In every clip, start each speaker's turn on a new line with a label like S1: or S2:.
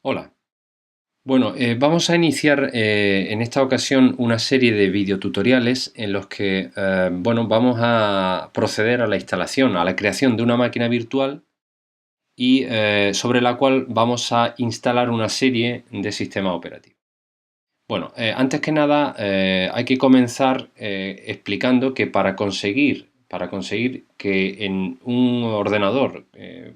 S1: Hola. Bueno, vamos a iniciar en esta ocasión una serie de videotutoriales en los que bueno, vamos a proceder a la instalación, a la creación de una máquina virtual y sobre la cual vamos a instalar una serie de sistemas operativos. Bueno, antes que nada hay que comenzar explicando que para conseguir que en un ordenador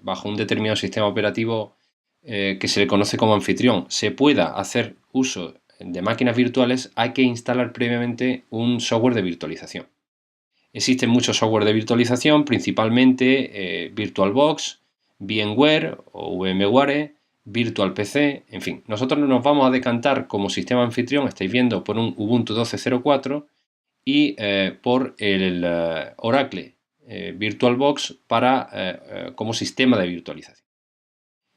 S1: bajo un determinado sistema operativo que se le conoce como anfitrión se pueda hacer uso de máquinas virtuales, hay que instalar previamente un software de virtualización. Existen muchos software de virtualización, principalmente VirtualBox, VMware o VMware, VirtualPC, en fin. Nosotros nos vamos a decantar como sistema anfitrión, estáis viendo, por un Ubuntu 12.04 y por el Oracle VirtualBox como sistema de virtualización.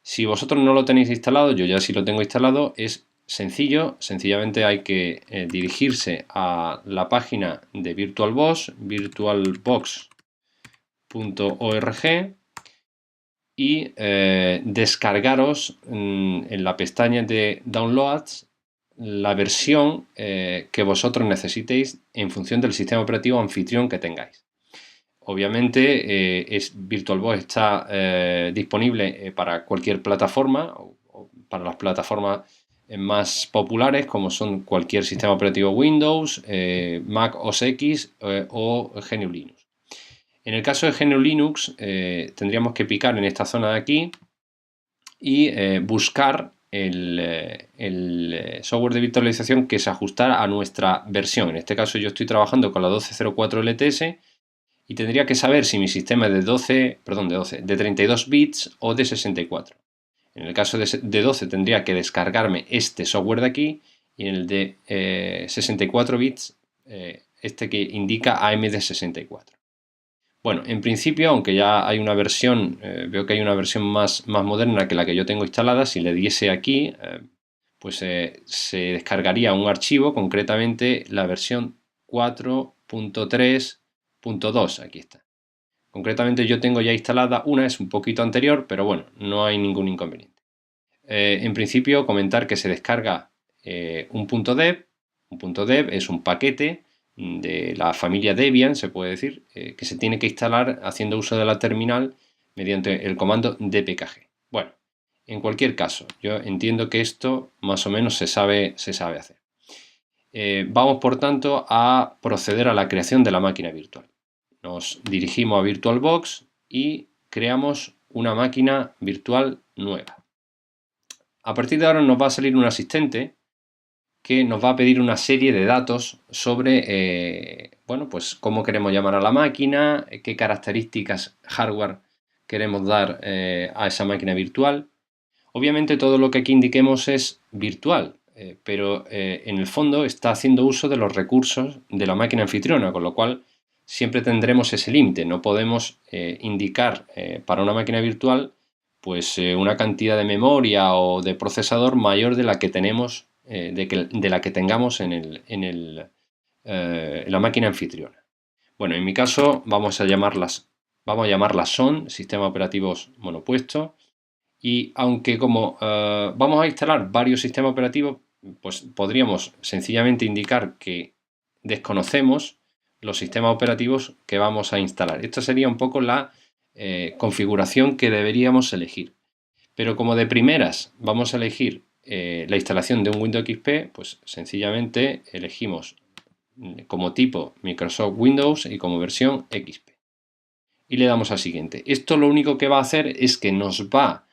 S1: Si vosotros no lo tenéis instalado, yo ya sí lo tengo instalado, es sencillo, sencillamente hay que dirigirse a la página de VirtualBox, virtualbox.org, y descargaros en la pestaña de Downloads la versión que vosotros necesitéis en función del sistema operativo anfitrión que tengáis. Obviamente VirtualBox está disponible para cualquier plataforma o para las plataformas más populares como son cualquier sistema operativo Windows, Mac OS X o GNU Linux. En el caso de GNU Linux tendríamos que picar en esta zona de aquí y buscar el software de virtualización que se ajustara a nuestra versión. En este caso yo estoy trabajando con la 12.04 LTS y tendría que saber si mi sistema es de 32 bits o de 64. En el caso de 12 tendría que descargarme este software de aquí y en el de 64 bits este que indica AMD64. Bueno, en principio, aunque ya hay una versión, veo que hay una versión más moderna que la que yo tengo instalada, si le diese aquí, pues se descargaría un archivo, concretamente la versión 4.3.2, aquí está. Concretamente yo tengo ya instalada una, es un poquito anterior, pero bueno, no hay ningún inconveniente. En principio, comentar que se descarga un .dev. Un .dev es un paquete de la familia Debian, se puede decir, que se tiene que instalar haciendo uso de la terminal mediante el comando dpkg. Bueno, en cualquier caso, yo entiendo que esto más o menos se sabe hacer. Vamos, por tanto, a proceder a la creación de la máquina virtual. Nos dirigimos a VirtualBox y creamos una máquina virtual nueva. A partir de ahora nos va a salir un asistente que nos va a pedir una serie de datos sobre bueno, pues cómo queremos llamar a la máquina, qué características hardware queremos dar a esa máquina virtual. Obviamente todo lo que aquí indiquemos es virtual, pero en el fondo está haciendo uso de los recursos de la máquina anfitriona, con lo cual siempre tendremos ese límite. No podemos indicar para una máquina virtual pues una cantidad de memoria o de procesador mayor de la que tenemos, de la que tengamos en la máquina anfitriona. Bueno, en mi caso vamos a llamarlas SON, Sistema Operativos Monopuesto, y aunque como vamos a instalar varios sistemas operativos, pues podríamos sencillamente indicar que desconocemos los sistemas operativos que vamos a instalar. Esta sería un poco la configuración que deberíamos elegir. Pero como de primeras vamos a elegir la instalación de un Windows XP, pues sencillamente elegimos como tipo Microsoft Windows y como versión XP. Y le damos a siguiente. Esto lo único que va a hacer es que nos va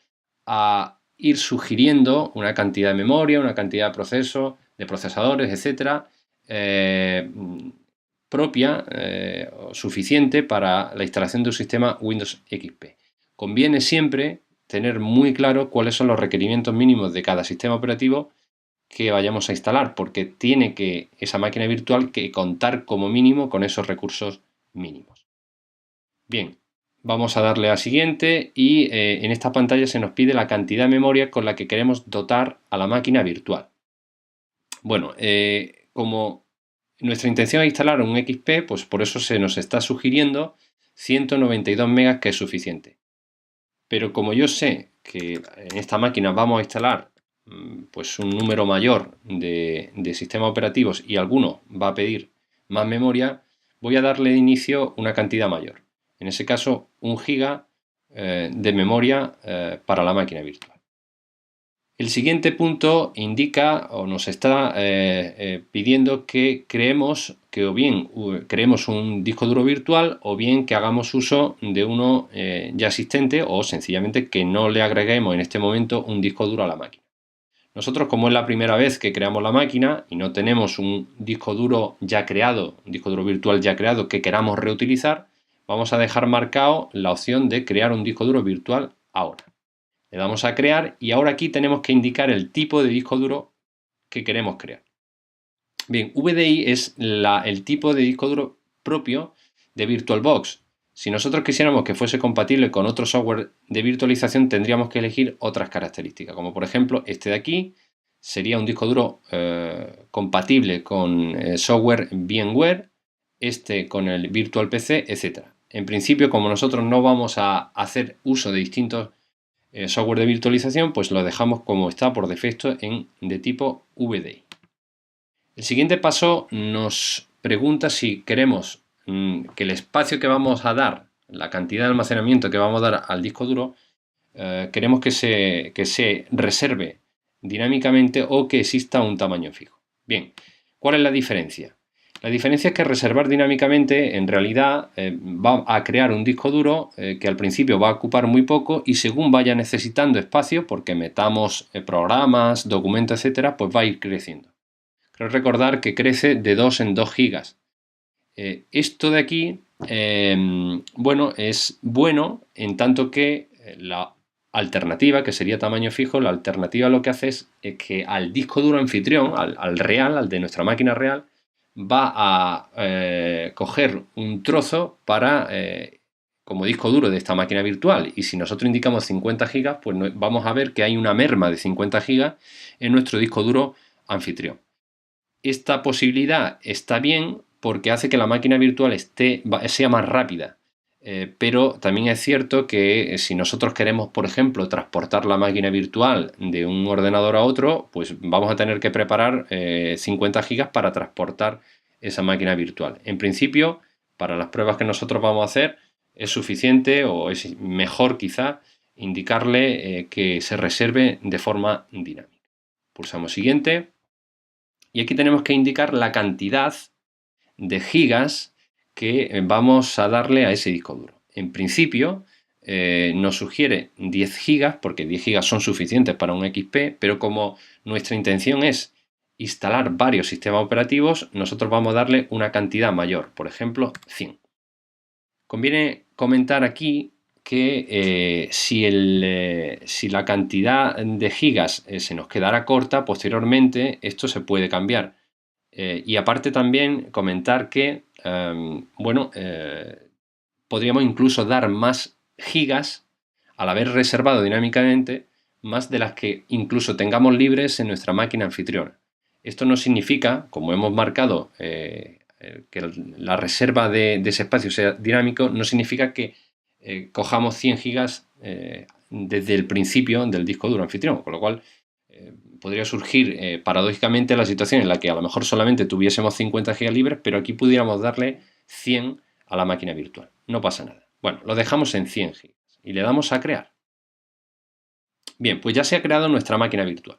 S1: a ir sugiriendo una cantidad de memoria, una cantidad de procesadores, etcétera, propia o suficiente para la instalación de un sistema Windows XP. Conviene siempre tener muy claro cuáles son los requerimientos mínimos de cada sistema operativo que vayamos a instalar, porque tiene que esa máquina virtual que contar como mínimo con esos recursos mínimos. Bien, vamos a darle a siguiente y en esta pantalla se nos pide la cantidad de memoria con la que queremos dotar a la máquina virtual. Bueno, como nuestra intención es instalar un XP, pues por eso se nos está sugiriendo 192 megas, que es suficiente. Pero como yo sé que en esta máquina vamos a instalar pues un número mayor de sistemas operativos y alguno va a pedir más memoria, voy a darle de inicio una cantidad mayor. En ese caso, 1 giga de memoria para la máquina virtual. El siguiente punto indica o nos está pidiendo que creemos o bien creemos un disco duro virtual o bien que hagamos uso de uno ya existente o sencillamente que no le agreguemos en este momento un disco duro a la máquina. Nosotros, como es la primera vez que creamos la máquina y no tenemos un disco duro ya creado, un disco duro virtual ya creado que queramos reutilizar, vamos a dejar marcado la opción de crear un disco duro virtual ahora. Le damos a crear y ahora aquí tenemos que indicar el tipo de disco duro que queremos crear. Bien, VDI es el tipo de disco duro propio de VirtualBox. Si nosotros quisiéramos que fuese compatible con otro software de virtualización, tendríamos que elegir otras características, como por ejemplo este de aquí, sería un disco duro compatible con software VMware, este con el VirtualPC, etc. En principio, como nosotros no vamos a hacer uso de distintos software de virtualización, pues lo dejamos como está por defecto de tipo VDI. El siguiente paso nos pregunta si queremos que el espacio que vamos a dar, la cantidad de almacenamiento que vamos a dar al disco duro, queremos que se reserve dinámicamente o que exista un tamaño fijo. Bien, ¿cuál es la diferencia? La diferencia es que reservar dinámicamente en realidad va a crear un disco duro que al principio va a ocupar muy poco y según vaya necesitando espacio, porque metamos programas, documentos, etcétera, pues va a ir creciendo. Creo recordar que crece de 2 en 2 gigas. Esto de aquí, bueno, es bueno en tanto que la alternativa, que sería tamaño fijo, la alternativa lo que hace es que al disco duro anfitrión, al real, al de nuestra máquina real, va a coger un trozo para como disco duro de esta máquina virtual, y si nosotros indicamos 50 gigas, pues vamos a ver que hay una merma de 50 gigas en nuestro disco duro anfitrión. Esta posibilidad está bien porque hace que la máquina virtual sea más rápida. Pero también es cierto que si nosotros queremos, por ejemplo, transportar la máquina virtual de un ordenador a otro, pues vamos a tener que preparar 50 gigas para transportar esa máquina virtual. En principio, para las pruebas que nosotros vamos a hacer, es suficiente o es mejor quizá indicarle que se reserve de forma dinámica. Pulsamos siguiente. Y aquí tenemos que indicar la cantidad de gigas que vamos a darle a ese disco duro. En principio nos sugiere 10 gigas porque 10 gigas son suficientes para un XP, pero como nuestra intención es instalar varios sistemas operativos, nosotros vamos a darle una cantidad mayor, por ejemplo 100. Conviene comentar aquí que si la cantidad de gigas se nos quedara corta, posteriormente esto se puede cambiar. Y aparte también comentar que, podríamos incluso dar más gigas al haber reservado dinámicamente más de las que incluso tengamos libres en nuestra máquina anfitriona. Esto no significa, como hemos marcado, que la reserva de ese espacio sea dinámico, no significa que cojamos 100 gigas desde el principio del disco duro anfitrión, con lo cual podría surgir paradójicamente la situación en la que a lo mejor solamente tuviésemos 50 gigas libres, pero aquí pudiéramos darle 100 a la máquina virtual. No pasa nada. Bueno, lo dejamos en 100 gigas y le damos a crear. Bien, pues ya se ha creado nuestra máquina virtual.